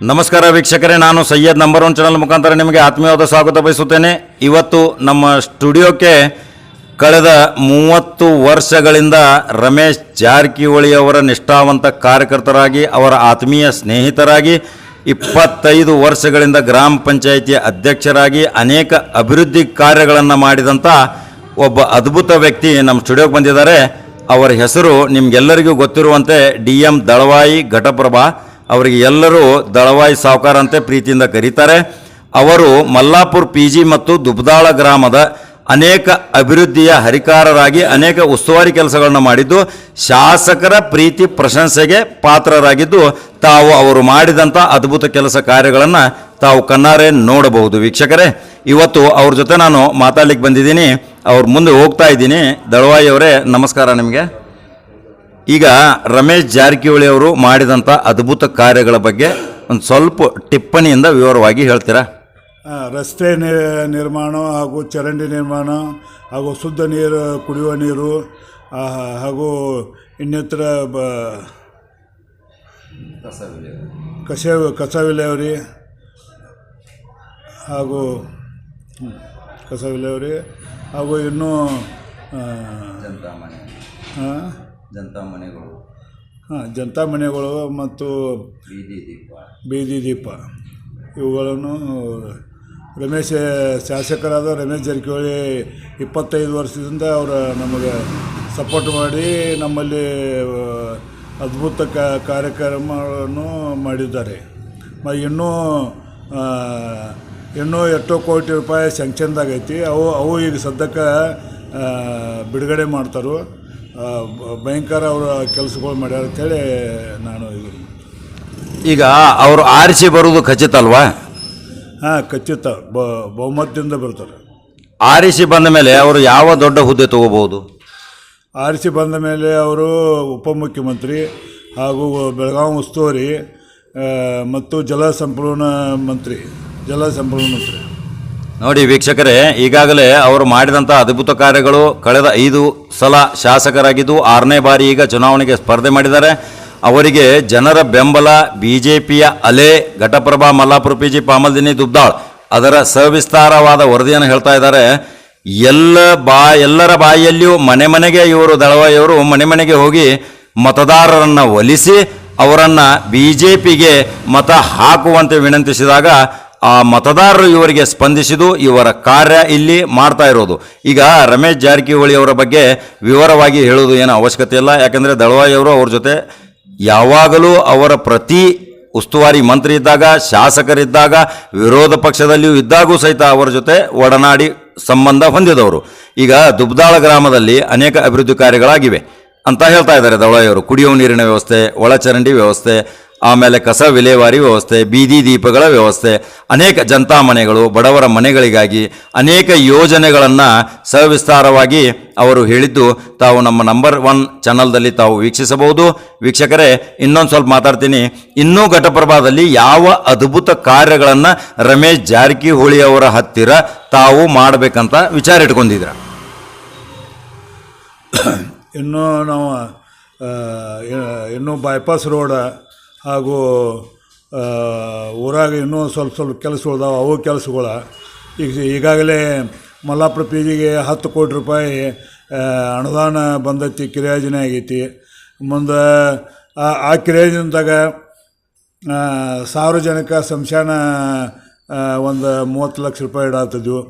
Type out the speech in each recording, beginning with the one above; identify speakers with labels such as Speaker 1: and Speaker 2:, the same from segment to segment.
Speaker 1: ನಮಸ್ಕಾರ ವೀಕ್ಷಕರೇ, ನಾನು ಸೈಯದ್ ನಂಬರ್ 1 ಚಾನಲ್ ಮುಖಾಂತರ ನಿಮಗೆ ಆತ್ಮೀಯವಾದ ಸ್ವಾಗತ ಬಯಸುತ್ತೇನೆ. ಇವತ್ತು ನಮ್ಮ ಸ್ಟುಡಿಯೋಕ್ಕೆ ಕಳೆದ 30 ವರ್ಷಗಳಿಂದ ರಮೇಶ್ ಜಾರಕಿಹೊಳಿ ಅವರ ನಿಷ್ಠಾವಂತ ಕಾರ್ಯಕರ್ತರಾಗಿ, ಅವರ ಆತ್ಮೀಯ ಸ್ನೇಹಿತರಾಗಿ, 25 ವರ್ಷಗಳಿಂದ ಗ್ರಾಮ ಪಂಚಾಯಿತಿಯ ಅಧ್ಯಕ್ಷರಾಗಿ ಅನೇಕ ಅಭಿವೃದ್ಧಿ ಕಾರ್ಯಗಳನ್ನು ಮಾಡಿದಂಥ ಒಬ್ಬ ಅದ್ಭುತ ವ್ಯಕ್ತಿ ನಮ್ಮ ಸ್ಟುಡಿಯೋಗೆ ಬಂದಿದ್ದಾರೆ. ಅವರ ಹೆಸರು ನಿಮಗೆಲ್ಲರಿಗೂ ಗೊತ್ತಿರುವಂತೆ DM ದಳವಾಯಿ ಘಟಪ್ರಭಾ. ಅವರಿಗೆ ಎಲ್ಲರೂ ದಳವಾಯಿ ಸಾವುಕಾರ ಅಂತ ಪ್ರೀತಿಯಿಂದ ಕರೀತಾರೆ. ಅವರು ಮಲ್ಲಾಪುರ PG ಮತ್ತು ದುಬ್ದಾಳ ಗ್ರಾಮದ ಅನೇಕ ಅಭಿವೃದ್ಧಿಯ ಹರಿಕಾರರಾಗಿ ಅನೇಕ ಉಸ್ತುವಾರಿ ಕೆಲಸಗಳನ್ನು ಮಾಡಿದ್ದು, ಶಾಸಕರ ಪ್ರೀತಿ ಪ್ರಶಂಸೆಗೆ ಪಾತ್ರರಾಗಿದ್ದು, ತಾವು ಅವರು ಮಾಡಿದಂಥ ಅದ್ಭುತ ಕೆಲಸ ಕಾರ್ಯಗಳನ್ನು ತಾವು ಕಣ್ಣಾರೆ ನೋಡಬಹುದು. ವೀಕ್ಷಕರೇ, ಇವತ್ತು ಅವ್ರ ಜೊತೆ ನಾನು ಮಾತಾಡ್ಲಿಕ್ಕೆ ಬಂದಿದ್ದೀನಿ. ಅವ್ರ ಮುಂದೆ ಹೋಗ್ತಾ ಇದ್ದೀನಿ. ದಳವಾಯಿ ಅವರೇ, ನಮಸ್ಕಾರ ನಿಮಗೆ. ಈಗ ರಮೇಶ್ ಜಾರಕಿಹೊಳಿ ಅವರು ಮಾಡಿದಂಥ ಅದ್ಭುತ ಕಾರ್ಯಗಳ ಬಗ್ಗೆ ಒಂದು ಸ್ವಲ್ಪ ಟಿಪ್ಪಣಿಯಿಂದ ವಿವರವಾಗಿ ಹೇಳ್ತೀರಾ?
Speaker 2: ರಸ್ತೆ ನಿರ್ಮಾಣ ಹಾಗೂ ಚರಂಡಿ ನಿರ್ಮಾಣ ಹಾಗೂ ಶುದ್ಧ ನೀರು, ಕುಡಿಯುವ ನೀರು ಹಾಗೂ ಇನ್ನಿತರ ಕಸ ವಿಲೇವಾರಿ ಹಾಗೂ ಹಾಗೂ ಇನ್ನೂ ಜನತಾ ಮನೆಗಳು ಮತ್ತು ಬೀದಿ ದೀಪ ಇವುಗಳನ್ನು ರಮೇಶ್ ಶಾಸಕರಾದ ರಮೇಶ್ ಜಾರಕಿಹೊಳಿ 25 ವರ್ಷದಿಂದ ಅವರು ನಮಗೆ ಸಪೋರ್ಟ್ ಮಾಡಿ ನಮ್ಮಲ್ಲಿ ಅದ್ಭುತ ಕಾರ್ಯಕ್ರಮಗಳನ್ನು ಮಾಡಿದ್ದಾರೆ. ಇನ್ನೂ 8 ಕೋಟಿ ರೂಪಾಯಿ ಸ್ಯಾಂಕ್ಷನ್ದಾಗೈತಿ. ಅವು ಈಗ ಸದ್ಯಕ್ಕೆ ಬಿಡುಗಡೆ ಮಾಡ್ತಾರೆ. ಭಯಂಕರ ಅವರ ಕೆಲಸಗಳು ಮಾಡ್ಯಾರ ಅಂತೇಳಿ ನಾನು
Speaker 1: ಈಗ ಅವರು ಆರಿಸಿ ಬರುವುದು ಖಚಿತ ಅಲ್ವಾ?
Speaker 2: ಖಚಿತ. ಬಹುಮತದಿಂದ ಬರ್ತಾರೆ.
Speaker 1: ಆರಿಸಿ ಬಂದ ಮೇಲೆ ಅವರು ಯಾವ ದೊಡ್ಡ ಹುದ್ದೆ ತಗೋಬಹುದು?
Speaker 2: ಆರಿಸಿ ಬಂದ ಮೇಲೆ ಅವರು ಉಪಮುಖ್ಯಮಂತ್ರಿ ಹಾಗೂ ಬೆಳಗಾವಿ ಉಸ್ತುವಾರಿ ಮತ್ತು ಜಲಸಂಪನ್ಮೂಲ ಮಂತ್ರಿ.
Speaker 1: ನೋಡಿ ವೀಕ್ಷಕರೇ, ಈಗಾಗಲೇ ಅವರು ಮಾಡಿದಂಥ ಅದ್ಭುತ ಕಾರ್ಯಗಳು, ಕಳೆದ 5 ಸಲ ಶಾಸಕರಾಗಿದ್ದು 6ನೇ ಬಾರಿ ಈಗ ಚುನಾವಣೆಗೆ ಸ್ಪರ್ಧೆ ಮಾಡಿದ್ದಾರೆ. ಅವರಿಗೆ ಜನರ ಬೆಂಬಲ, BJPಯ ಅಲೆ, ಘಟಪ್ರಭಾ, ಮಲ್ಲಾಪುರ PG, ಪಾಮಲ್ದಿನಿ, ದುಬ್ದಾಳ್ ಅದರ ಸವಿಸ್ತಾರವಾದ ವರದಿಯನ್ನು ಹೇಳ್ತಾ ಇದ್ದಾರೆ. ಎಲ್ಲರ ಬಾಯಿಯಲ್ಲಿಯೂ ಮನೆಗೆ ಇವರು ದಳವಾಯಿಯವರು ಮನೆಗೆ ಹೋಗಿ ಮತದಾರರನ್ನು ಒಲಿಸಿ ಅವರನ್ನು BJPಗೆ ಮತ ಹಾಕುವಂತೆ ವಿನಂತಿಸಿದಾಗ ಆ ಮತದಾರರು ಇವರಿಗೆ ಸ್ಪಂದಿಸಿದ್ದು ಇವರ ಕಾರ್ಯ ಇಲ್ಲಿ ಮಾಡ್ತಾ ಇರೋದು. ಈಗ ರಮೇಶ್ ಜಾರಕಿಹೊಳಿ ಅವರ ಬಗ್ಗೆ ವಿವರವಾಗಿ ಹೇಳೋದು ಏನು ಅವಶ್ಯಕತೆ ಇಲ್ಲ. ಯಾಕಂದರೆ ದಳವಾಯಿ ಅವರು ಅವ್ರ ಜೊತೆ ಯಾವಾಗಲೂ ಅವರ ಪ್ರತಿ ಉಸ್ತುವಾರಿ ಮಂತ್ರಿ ಇದ್ದಾಗ, ಶಾಸಕರಿದ್ದಾಗ, ವಿರೋಧ ಪಕ್ಷದಲ್ಲಿಯೂ ಇದ್ದಾಗೂ ಸಹಿತ ಅವರ ಜೊತೆ ಒಡನಾಡಿ ಸಂಬಂಧ ಹೊಂದಿದವರು. ಈಗ ದುಬ್ದಾಳ ಗ್ರಾಮದಲ್ಲಿ ಅನೇಕ ಅಭಿವೃದ್ಧಿ ಕಾರ್ಯಗಳಾಗಿವೆ ಅಂತ ಹೇಳ್ತಾ ಇದ್ದಾರೆ ದಳವಾಯಿ ಅವರು. ಕುಡಿಯುವ ನೀರಿನ ವ್ಯವಸ್ಥೆ, ಒಳಚರಂಡಿ ವ್ಯವಸ್ಥೆ, ಆಮೇಲೆ ಕಸ ವಿಲೇವಾರಿ ವ್ಯವಸ್ಥೆ, ಬೀದಿ ದೀಪಗಳ ವ್ಯವಸ್ಥೆ, ಅನೇಕ ಜನತಾ ಮನೆಗಳು, ಬಡವರ ಮನೆಗಳಿಗಾಗಿ ಅನೇಕ ಯೋಜನೆಗಳನ್ನು ಸವಿಸ್ತಾರವಾಗಿ ಅವರು ಹೇಳಿದ್ದು ತಾವು ನಮ್ಮ ನಂಬರ್ 1 ಚಾನಲ್ದಲ್ಲಿ ತಾವು ವೀಕ್ಷಿಸಬಹುದು. ವೀಕ್ಷಕರೇ, ಇನ್ನೊಂದು ಸ್ವಲ್ಪ ಮಾತಾಡ್ತೀನಿ. ಇನ್ನೂ ಘಟಪ್ರಭಾದಲ್ಲಿ ಯಾವ ಅದ್ಭುತ ಕಾರ್ಯಗಳನ್ನು ರಮೇಶ್ ಜಾರಕಿಹೊಳಿ ಅವರ ಹತ್ತಿರ ತಾವು ಮಾಡಬೇಕಂತ ವಿಚಾರ ಇಟ್ಕೊಂಡಿದ್ದೀರ?
Speaker 2: ಇನ್ನೂ ಬೈಪಾಸ್ ರೋಡ್ ಹಾಗೂ ಊರಾಗ ಇನ್ನೂ ಸ್ವಲ್ಪ ಕೆಲಸಗಳದಾವೆ. ಅವು ಕೆಲಸಗಳ ಈಗಾಗಲೇ ಮಲ್ಲಾಪುರ PGಗೆ 10 ಕೋಟಿ ರೂಪಾಯಿ ಅನುದಾನ ಬಂದೈತಿ, ಕಿರಿಯೋಜನೆ ಆಗೈತಿ. ಮುಂದೆ ಆ ಕಿರಿಯೋಜನೆದಾಗ ಸಾರ್ವಜನಿಕ ಸಂಶಾನ ಒಂದು 30 ಲಕ್ಷ ರೂಪಾಯಿ ಇಡಾತಿದ್ವು.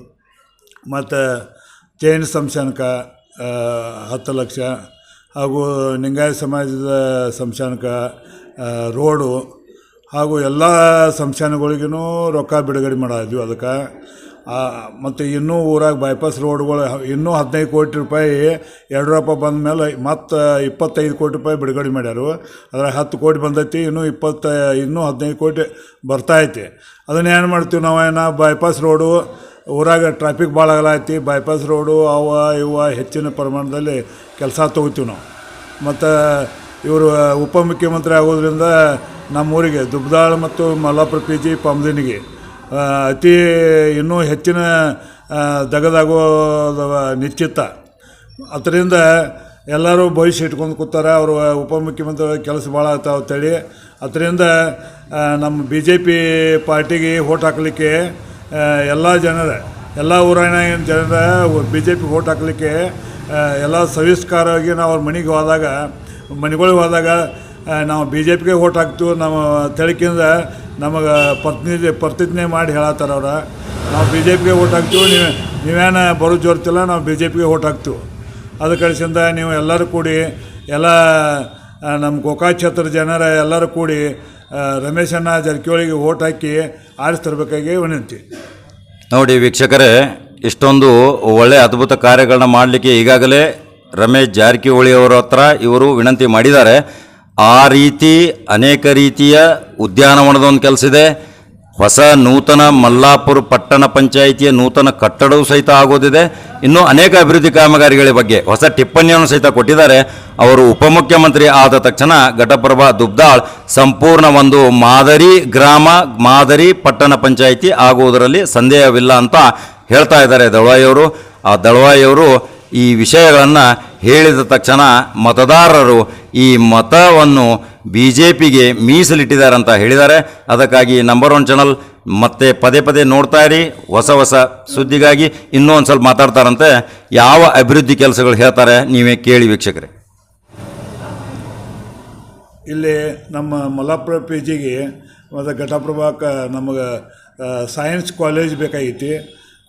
Speaker 2: ಮತ್ತು ಜೈನ ಸಂಶಾನಕ್ಕೆ 10 ಲಕ್ಷ ಹಾಗೂ ಲಿಂಗಾಯತ ಸಮಾಜದ ಸಂಶಾನಕ್ಕೆ ರೋಡು ಹಾಗೂ ಎಲ್ಲ ಸಂಶಾನಗಳಿಗೂ ರೊಕ್ಕ ಬಿಡುಗಡೆ ಮಾಡಿದ್ವಿ ಅದಕ್ಕೆ. ಮತ್ತು ಇನ್ನೂ ಊರಾಗ ಬೈಪಾಸ್ ರೋಡ್ಗಳು ಇನ್ನೂ 15 ಕೋಟಿ ರೂಪಾಯಿ ಯಡಿಯೂರಪ್ಪ ಬಂದ ಮೇಲೆ ಮತ್ತು 25 ಕೋಟಿ ರೂಪಾಯಿ ಬಿಡುಗಡೆ ಮಾಡ್ಯಾರು. ಅದ್ರಾಗ 10 ಕೋಟಿ ಬಂದೈತಿ. ಇನ್ನೂ 15 ಕೋಟಿ ಬರ್ತಾಯಿತಿ. ಅದನ್ನೇನು ಮಾಡ್ತೀವಿ ನಾವು? ಬೈಪಾಸ್ ರೋಡು ಊರಾಗ ಟ್ರಾಫಿಕ್ ಭಾಳ ಆಗಲೈತಿ. ಬೈಪಾಸ್ ರೋಡು ಇವ ಹೆಚ್ಚಿನ ಪ್ರಮಾಣದಲ್ಲಿ ಕೆಲಸ ತೊಗೋತೀವಿ ನಾವು. ಮತ್ತು ಇವರು ಉಪಮುಖ್ಯಮಂತ್ರಿ ಆಗೋದ್ರಿಂದ ನಮ್ಮೂರಿಗೆ ದುಬ್ದಾಳ್ ಮತ್ತು ಮಲ್ಲಾಪುರ PG, ಪಾಮದಿನಿಗೆ ಅತಿ ಇನ್ನೂ ಹೆಚ್ಚಿನ ದಗದಾಗೋ ನಿಶ್ಚಿತ. ಅದರಿಂದ ಎಲ್ಲರೂ ಭವಿಷ್ಯ ಇಟ್ಕೊಂಡು ಕೂತಾರೆ. ಅವರು ಉಪಮುಖ್ಯಮಂತ್ರಿ ಕೆಲಸ ಭಾಳ ಆಗ್ತಾವೆ ಅಂತೇಳಿ ಅದರಿಂದ ನಮ್ಮ ಬಿ.ಜೆ.ಪಿ ಪಾರ್ಟಿಗೆ ವೋಟ್ ಹಾಕಲಿಕ್ಕೆ ಎಲ್ಲ ಊರಿನ ಜನರ ಬಿ.ಜೆ.ಪಿ ವೋಟ್ ಹಾಕಲಿಕ್ಕೆ ಎಲ್ಲ ಸವಿಸ್ಕಾರವಾಗಿ ನಾವು ಅವ್ರ ಮನೆಗಳಿಗೆ ಹೋದಾಗ ನಾವು ಬಿ.ಜೆ.ಪಿಗೆ ವೋಟ್ ಹಾಕ್ತೀವಿ. ನಮ್ಮ ತಳಿಕಿಂದ ನಮಗೆ ಪ್ರತಿಜ್ಞೆ ಮಾಡಿ ಹೇಳತ್ತಾರ ಅವ್ರು, ನಾವು ಬಿ.ಜೆ.ಪಿಗೆ ವೋಟ್ ಹಾಕ್ತೀವಿ, ನೀವೇನು ಬರೋ ಜೋರ್ತಿಲ್ಲ, ನಾವು ಬಿ.ಜೆ.ಪಿಗೆ ವೋಟ್ ಹಾಕ್ತೀವಿ. ಅದು ಕಳಿಸಿಂದ ನೀವು ಎಲ್ಲರೂ ಕೂಡಿ ನಮ್ಮ ಗೋಕಾಕ್ ಕ್ಷೇತ್ರದ ಜನರ ಎಲ್ಲರೂ ಕೂಡಿ ರಮೇಶಣ್ಣ ಜಾರಕಿಹೊಳಿಗೆ ವೋಟ್ ಹಾಕಿ ಆರಿಸ್ತರಬೇಕಾಗಿ ವಿನಂತಿ.
Speaker 1: ನೋಡಿ ವೀಕ್ಷಕರೇ, ಇಷ್ಟೊಂದು ಒಳ್ಳೆ ಅದ್ಭುತ ಕಾರ್ಯಗಳನ್ನ ಮಾಡಲಿಕ್ಕೆ ಈಗಾಗಲೇ ರಮೇಶ್ ಜಾರಕಿಹೊಳಿ ಅವರ ಹತ್ರ ಇವರು ವಿನಂತಿ ಮಾಡಿದ್ದಾರೆ. ಆ ರೀತಿ ಅನೇಕ ರೀತಿಯ ಉದ್ಯಾನವನದ ಕೆಲಸ ಇದೆ. ಹೊಸ ನೂತನ ಮಲ್ಲಾಪುರ ಪಟ್ಟಣ ಪಂಚಾಯಿತಿಯ ನೂತನ ಕಟ್ಟಡವೂ ಸಹಿತ ಆಗೋದಿದೆ. ಇನ್ನೂ ಅನೇಕ ಅಭಿವೃದ್ಧಿ ಕಾಮಗಾರಿಗಳ ಬಗ್ಗೆ ಹೊಸ ಟಿಪ್ಪಣಿಯನ್ನು ಸಹಿತ ಕೊಟ್ಟಿದ್ದಾರೆ. ಅವರು ಉಪಮುಖ್ಯಮಂತ್ರಿ ಆದ ತಕ್ಷಣ ಘಟಪ್ರಭಾ ದುಬ್ದಾಳ್ ಸಂಪೂರ್ಣ ಒಂದು ಮಾದರಿ ಗ್ರಾಮ, ಮಾದರಿ ಪಟ್ಟಣ ಪಂಚಾಯಿತಿ ಆಗುವುದರಲ್ಲಿ ಸಂದೇಹವಿಲ್ಲ ಅಂತ ಹೇಳ್ತಾ ಇದ್ದಾರೆ ದಳವಾಯಿಯವರು. ಆ ದಳವಾಯಿಯವರು ಈ ವಿಷಯಗಳನ್ನು ಹೇಳಿದ ತಕ್ಷಣ ಮತದಾರರು ಈ ಮತವನ್ನು BJPಗೆ ಮೀಸಲಿಟ್ಟಿದ್ದಾರೆ ಅಂತ ಹೇಳಿದ್ದಾರೆ. ಅದಕ್ಕಾಗಿ ನಂಬರ್ 1 ಚಾನಲ್ ಮತ್ತೆ ಪದೇ ಪದೇ ನೋಡ್ತಾ ಇರಿ. ಹೊಸ ಸುದ್ದಿಗಾಗಿ ಇನ್ನೂ ಒಂದು ಸ್ವಲ್ಪ ಮಾತಾಡ್ತಾರಂತೆ. ಯಾವ ಅಭಿವೃದ್ಧಿ ಕೆಲಸಗಳು ಹೇಳ್ತಾರೆ ನೀವೇ ಕೇಳಿ ವೀಕ್ಷಕರೇ.
Speaker 2: ಇಲ್ಲಿ ನಮ್ಮ ಮಲ್ಲಾಪುರ PGಗೆ ಮತ್ತು ಘಟಪ್ರಭಾಕ್ಕೆ ನಮಗೆ ಸೈನ್ಸ್ ಕಾಲೇಜ್ ಬೇಕಾಗೈತಿ.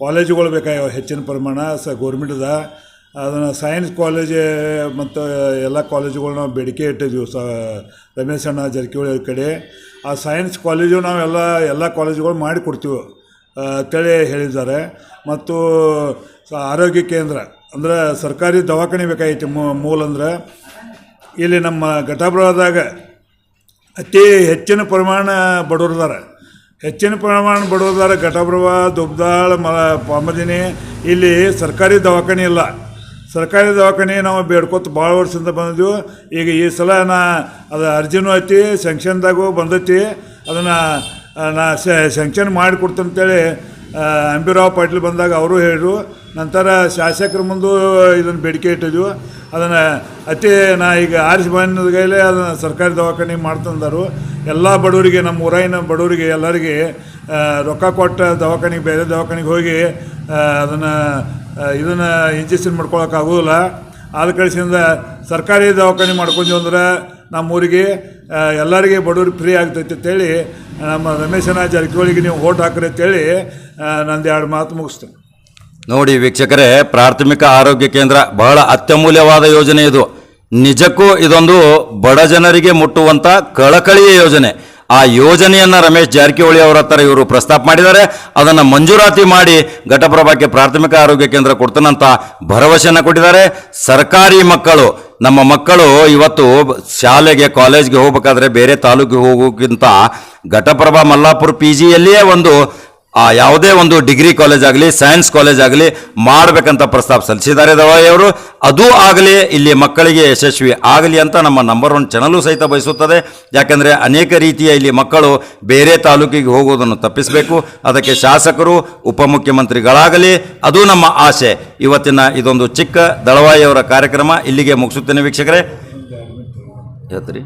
Speaker 2: ಕಾಲೇಜುಗಳು ಬೇಕಾಗ್ಯಾವ ಹೆಚ್ಚಿನ ಪ್ರಮಾಣ ಗೌರ್ಮೆಂಟ್ದ. ಅದನ್ನು ಸೈನ್ಸ್ ಕಾಲೇಜ್ ಮತ್ತು ಎಲ್ಲ ಕಾಲೇಜುಗಳು ಬೇಡಿಕೆ ಇಟ್ಟಿದ್ದೀವಿ ರಮೇಶ್ ಅಣ್ಣ ಜಾರಕಿಹೊಳಿ ಕಡೆ. ಆ ಸೈನ್ಸ್ ಕಾಲೇಜು ಎಲ್ಲ ಕಾಲೇಜುಗಳು ಮಾಡಿಕೊಡ್ತೀವಿ ಅಂತೇಳಿ ಹೇಳಿದ್ದಾರೆ. ಮತ್ತು ಆರೋಗ್ಯ ಕೇಂದ್ರ ಅಂದರೆ ಸರ್ಕಾರಿ ದವಾಖಾನೆ ಬೇಕಾಗೈತಿ. ಮೂಲ ಅಂದ್ರೆ ಇಲ್ಲಿ ನಮ್ಮ ಘಟಪ್ರಭಾದಾಗ ಅತಿ ಹೆಚ್ಚಿನ ಪ್ರಮಾಣ ಬಡವರಿದ್ದಾರೆ. ಘಟಪ್ರಭಾ, ದುಬ್ದಾಳ್, ಪಾಮದಿನಿ ಇಲ್ಲಿ ಸರ್ಕಾರಿ ದವಾಖಾನೆ ಇಲ್ಲ. ಸರ್ಕಾರಿ ದವಾಖಾನೆ ನಾವು ಬೇಡ್ಕೊತ ಭಾಳ ವರ್ಷದಿಂದ ಬಂದಿದ್ವಿ. ಈಗ ಈ ಸಲ ಅದು ಅರ್ಜಿನೂ ಐತಿ, ಸ್ಯಾಂಕ್ಷನ್ದಾಗೂ ಬಂದೈತಿ. ಅದನ್ನು ಸ್ಯಾಂಕ್ಷನ್ ಮಾಡಿಕೊಡ್ತಂತೇಳಿ ಅಂಬಿರಾವ್ ಪಾಟೀಲ್ ಬಂದಾಗ ಅವರು ಹೇಳಿದ್ರು. ನಂತರ ಶಾಸಕರ ಮುಂದೆ ಇದನ್ನು ಬೇಡಿಕೆ ಇಟ್ಟಿದ್ವಿ. ಅದನ್ನು ಈಗ ಆರಿಸಿ ಬಂದಗೈಲೆ ಅದನ್ನು ಸರ್ಕಾರಿ ದವಾಖಾನೆ ಮಾಡ್ತಂದರು. ಎಲ್ಲ ಬಡವರಿಗೆ, ನಮ್ಮ ಊರಾಯಿನ ಬಡವರಿಗೆ ಎಲ್ಲರಿಗೆ ರೊಕ್ಕ ಕೊಟ್ಟ ದವಾಖಾನೆಗೆ, ಬೇರೆ ದವಾಖಾನೆಗೆ ಹೋಗಿ ಇದನ್ನು ಇಂಜೆಕ್ಷನ್ ಮಾಡ್ಕೊಳಕ್ಕಾಗೋದಿಲ್ಲ. ಆದ ಕಳಿಸಿಂದ ಸರ್ಕಾರಿ ದವಾಖಾನೆ ಮಾಡ್ಕೊಂಡ್ವಿ ಅಂದ್ರೆ ನಮ್ಮೂರಿಗೆ ಎಲ್ಲರಿಗೆ ಬಡವ್ರಿಗೆ ಫ್ರೀ ಆಗ್ತೈತೆ ಅಂತೇಳಿ ನಮ್ಮ ರಮೇಶಣ್ಣ ಜಾರಕಿಹೊಳಿಗೆ ನೀವು ವೋಟ್ ಹಾಕ್ರಿ ಅಂತೇಳಿ ನಂದು 2 ಮಾತು ಮುಗಿಸ್ತೇನೆ.
Speaker 1: ನೋಡಿ ವೀಕ್ಷಕರೇ, ಪ್ರಾಥಮಿಕ ಆರೋಗ್ಯ ಕೇಂದ್ರ ಬಹಳ ಅತ್ಯಮೂಲ್ಯವಾದ ಯೋಜನೆ ಇದು. ನಿಜಕ್ಕೂ ಇದೊಂದು ಬಡ ಜನರಿಗೆ ಮುಟ್ಟುವಂಥ ಕಳಕಳಿಯ ಯೋಜನೆ. ಆ ಯೋಜನೆಯನ್ನು ರಮೇಶ್ ಜಾರಕಿಹೊಳಿ ಅವರ ಹತ್ರ ಇವರು ಪ್ರಸ್ತಾಪ ಮಾಡಿದ್ದಾರೆ. ಅದನ್ನು ಮಂಜೂರಾತಿ ಮಾಡಿ ಘಟಪ್ರಭಾಕ್ಕೆ ಪ್ರಾಥಮಿಕ ಆರೋಗ್ಯ ಕೇಂದ್ರ ಕೊಡ್ತಾನಂತ ಭರವಸೆಯನ್ನು ಕೊಟ್ಟಿದ್ದಾರೆ. ಸರ್ಕಾರಿ ಮಕ್ಕಳು, ನಮ್ಮ ಮಕ್ಕಳು ಇವತ್ತು ಶಾಲೆಗೆ, ಕಾಲೇಜ್ಗೆ ಹೋಗ್ಬೇಕಾದ್ರೆ ಬೇರೆ ತಾಲೂಕಿಗೆ ಹೋಗೋಕ್ಕಿಂತ ಘಟಪ್ರಭಾ ಮಲ್ಲಾಪುರ PGಯಲ್ಲಿಯೇ ಯಾವುದೇ ಒಂದು ಡಿಗ್ರಿ ಕಾಲೇಜ್ ಆಗಲಿ, ಸೈನ್ಸ್ ಕಾಲೇಜ್ ಆಗಲಿ ಮಾಡಬೇಕಂತ ಪ್ರಸ್ತಾಪ ಸಲ್ಲಿಸಿದ್ದಾರೆ ದವಾಯಿಯವರು. ಅದೂ ಆಗಲಿ, ಇಲ್ಲಿ ಮಕ್ಕಳಿಗೆ ಯಶಸ್ವಿ ಆಗಲಿ ಅಂತ ನಮ್ಮ ನಂಬರ್ 1 ಚಾನಲು ಸಹಿತ ಬಯಸುತ್ತದೆ. ಯಾಕಂದರೆ ಅನೇಕ ರೀತಿಯ ಇಲ್ಲಿ ಮಕ್ಕಳು ಬೇರೆ ತಾಲೂಕಿಗೆ ಹೋಗೋದನ್ನು ತಪ್ಪಿಸಬೇಕು. ಅದಕ್ಕೆ ಶಾಸಕರು, ಉಪಮುಖ್ಯಮಂತ್ರಿಗಳಾಗಲಿ, ಅದು ನಮ್ಮ ಆಸೆ. ಇವತ್ತಿನ ಇದೊಂದು ಚಿಕ್ಕ ದಳವಾಯಿಯವರ ಕಾರ್ಯಕ್ರಮ ಇಲ್ಲಿಗೆ ಮುಗಿಸುತ್ತೇನೆ ವೀಕ್ಷಕರೇ. ಹೇಳ್ತೀರಿ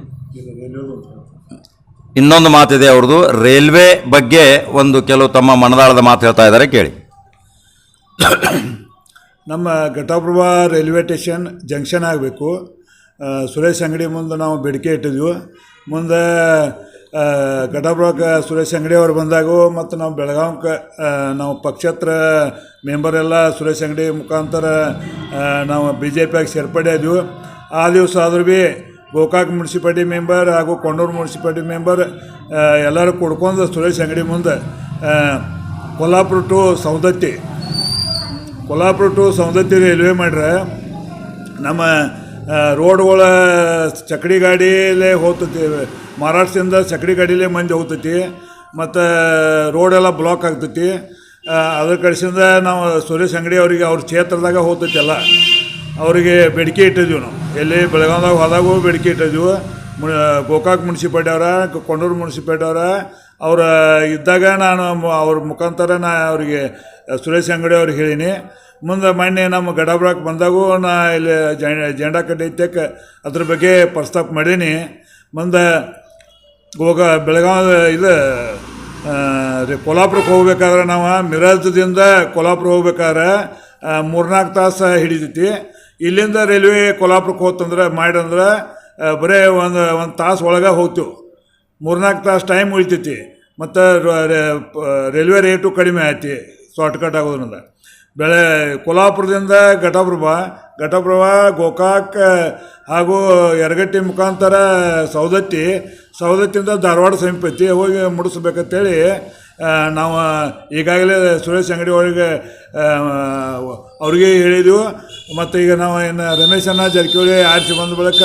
Speaker 1: ಇನ್ನೊಂದು ಮಾತಿದೆ ಅವ್ರದ್ದು, ರೈಲ್ವೆ ಬಗ್ಗೆ ಕೆಲವು ತಮ್ಮ ಮನದಾಳದ ಮಾತು ಹೇಳ್ತಾ ಇದ್ದಾರೆ, ಕೇಳಿ.
Speaker 2: ನಮ್ಮ ಘಟಪ್ರಭಾ ರೈಲ್ವೆ ಸ್ಟೇಷನ್ ಜಂಕ್ಷನ್ ಆಗಬೇಕು. ಸುರೇಶ್ ಅಂಗಡಿ ಮುಂದೆ ನಾವು ಬೇಡಿಕೆ ಇಟ್ಟಿದ್ವಿ. ಮುಂದೆ ಘಟಪ್ರಭಾಕ್ಕೆ ಸುರೇಶ್ ಅಂಗಡಿ ಅವರು ಬಂದಾಗೂ, ಮತ್ತು ನಾವು ಬೆಳಗಾವಿಗೆ ನಾವು ಪಕ್ಷೇತರ ಮೆಂಬರೆಲ್ಲ ಸುರೇಶ್ ಅಂಗಡಿ ಮುಖಾಂತರ ನಾವು BJPಯಾಗಿ ಸೇರ್ಪಡೆ. ಆ ದಿವಸ ಆದ್ರೂ ಭೀ ಗೋಕಾಕ್ ಮುನ್ಸಿಪಾಲ್ಟಿ ಮೆಂಬರ್ ಹಾಗೂ ಕೊಂಡೂರು ಮುನ್ಸಿಪಾಲ್ಟಿ ಮೆಂಬರ್ ಎಲ್ಲರೂ ಕೊಡ್ಕೊಂಡು ಸುರೇಶ್ ಅಂಗಡಿ ಮುಂದೆ ಕೊಲ್ಲಾಪುರ ಟು ಸೌದತ್ತಿ ರೈಲ್ವೆ ಮಾಡ್ರೆ ನಮ್ಮ ರೋಡ್ಗಳ ಚಕ್ಕಡಿ ಗಾಡಿಯಲ್ಲೇ ಹೋಗ್ತೈತಿ. ಮಹಾರಾಷ್ಟ್ರದಿಂದ ಚಕ್ಕಡಿ ಗಾಡಿಯಲ್ಲೇ ಮಂದಿ ಹೋಗ್ತೈತಿ. ಮತ್ತು ರೋಡೆಲ್ಲ ಬ್ಲಾಕ್ ಆಗ್ತೈತಿ. ಅದ್ರ ಕಡೆಸಿಂದ ನಾವು ಸುರೇಶ್ ಅಂಗಡಿ ಅವರಿಗೆ ಅವ್ರ ಕ್ಷೇತ್ರದಾಗ ಹೋಗ್ತೈತಿಲ್ಲ, ಅವರಿಗೆ ಬೇಡಿಕೆ ಇಟ್ಟಿದ್ವಿ. ನಾವು ಎಲ್ಲಿ ಬೆಳಗಾವಿದಾಗ ಹೋದಾಗೂ ಬೇಡಿಕೆ ಇಟ್ಟಿದ್ವಿ. ಗೋಕಾಕ್ ಮುನ್ಸಿಪಾಲ್ಟಿ ಅವರ, ಕೊಂಡೂರು ಮುನ್ಸಿಪಾಲ್ಟಿ ಅವರ ಇದ್ದಾಗ ನಾನು ಅವ್ರ ಮುಖಾಂತರ ಅವರಿಗೆ ಸುರೇಶ್ ಅಂಗಡಿ ಅವ್ರಿಗೆ ಹೇಳೀನಿ. ಮುಂದೆ ಮೊನ್ನೆ ನಮ್ಮ ಘಟಪ್ರಭಾಕ್ಕೆ ಬಂದಾಗೂ ಇಲ್ಲಿ ಜೆಂಡಾ ಕಡ್ಡಿ ಐತಕ್ಕೆ ಅದ್ರ ಬಗ್ಗೆ ಪ್ರಸ್ತಾಪ ಮಾಡೀನಿ. ಮುಂದೆ ಬೆಳಗಾವಿ ಇದು ಕೊಲ್ಹಾಪುರಕ್ಕೆ ಹೋಗ್ಬೇಕಾದ್ರೆ ನಾವು ಮಿರಜದಿಂದ ಕೊಲ್ಹಾಪುರ ಹೋಗ್ಬೇಕಾದ್ರೆ 3-4 ತಾಸು ಹಿಡಿತೈತಿ. ಇಲ್ಲಿಂದ ರೈಲ್ವೆ ಕೊಲ್ಹಾಪುರಕ್ಕೆ ಹೋತಂದ್ರೆ ಮಾಡಿದ್ರೆ ಬರೀ ಒಂದು ತಾಸು ಒಳಗೆ ಹೋಗ್ತೀವಿ. 3-4 ತಾಸು ಟೈಮ್ ಉಳಿತೈತಿ. ಮತ್ತು ರೈಲ್ವೆ ರೇಟು ಕಡಿಮೆ ಐತಿ ಶಾರ್ಟ್ಕಟ್ ಆಗೋದ್ರಿಂದ. ಕೊಲ್ಹಾಪುರದಿಂದ ಘಟಪ್ರಭಾ ಗೋಕಾಕ್ ಹಾಗೂ ಯರಗಟ್ಟಿ ಮುಖಾಂತರ ಸವದತ್ತಿಯಿಂದ ಧಾರವಾಡ ಸಮೀಪ ಐತಿ. ಹೋಗಿ ಮುಡಿಸ್ಬೇಕಂತೇಳಿ ನಾವು ಈಗಾಗಲೇ ಸುರೇಶ್ ಅಂಗಡಿ ಒಳಗೆ ಅವ್ರಿಗೆ ಹೇಳಿದೆವು. ಮತ್ತು ಈಗ ನಾವು ಇನ್ನು ರಮೇಶಣ್ಣ ಜಾರಕಿಹೊಳಿ ಆರಿಸಿ ಬಂದ ಬಳಿಕ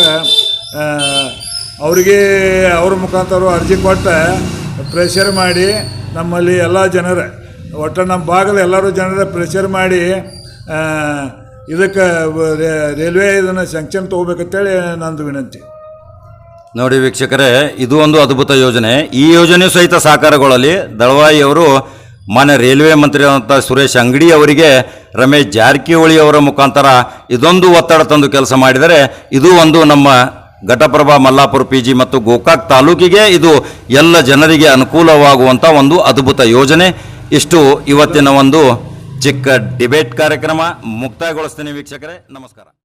Speaker 2: ಅವ್ರ ಮುಖಾಂತರ ಅರ್ಜಿ ಕೊಟ್ಟು ಪ್ರೆಷರ್ ಮಾಡಿ ನಮ್ಮಲ್ಲಿ ಎಲ್ಲ ಜನರ ಒಟ್ಟು ನಮ್ಮ ಭಾಗದ ಎಲ್ಲರೂ ಜನರ ಪ್ರೆಷರ್ ಮಾಡಿ ಇದಕ್ಕೆ ರೈಲ್ವೆ ಇದನ್ನು ಸ್ಯಾಂಕ್ಷನ್ ತೊಗೋಬೇಕಂತೇಳಿ ನಂದು ವಿನಂತಿ.
Speaker 1: ನೋಡಿ ವೀಕ್ಷಕರೇ, ಇದು ಒಂದು ಅದ್ಭುತ ಯೋಜನೆ. ಈ ಯೋಜನೆ ಸಹಿತ ಸಾಕಾರಗೊಳ್ಳಲಿ. ದಳವಾಯಿ ಅವರು ಮಾನ್ಯ ರೈಲ್ವೆ ಮಂತ್ರಿ ಆದಂಥ ಸುರೇಶ್ ಅಂಗಡಿ ಅವರಿಗೆ ರಮೇಶ್ ಜಾರಕಿಹೊಳಿ ಅವರ ಮುಖಾಂತರ ಇದೊಂದು ಒತ್ತಡ ತಂದು ಕೆಲಸ ಮಾಡಿದರೆ ಇದು ಒಂದು ನಮ್ಮ ಘಟಪ್ರಭಾ, ಮಲ್ಲಾಪುರ PG ಮತ್ತು ಗೋಕಾಕ್ ತಾಲೂಕಿಗೆ ಇದು ಎಲ್ಲ ಜನರಿಗೆ ಅನುಕೂಲವಾಗುವಂಥ ಒಂದು ಅದ್ಭುತ ಯೋಜನೆ. ಇಷ್ಟು ಇವತ್ತಿನ ಒಂದು ಚಿಕ್ಕ ಡಿಬೇಟ್ ಕಾರ್ಯಕ್ರಮ ಮುಕ್ತಾಯಗೊಳಿಸ್ತೀನಿ ವೀಕ್ಷಕರೇ. ನಮಸ್ಕಾರ.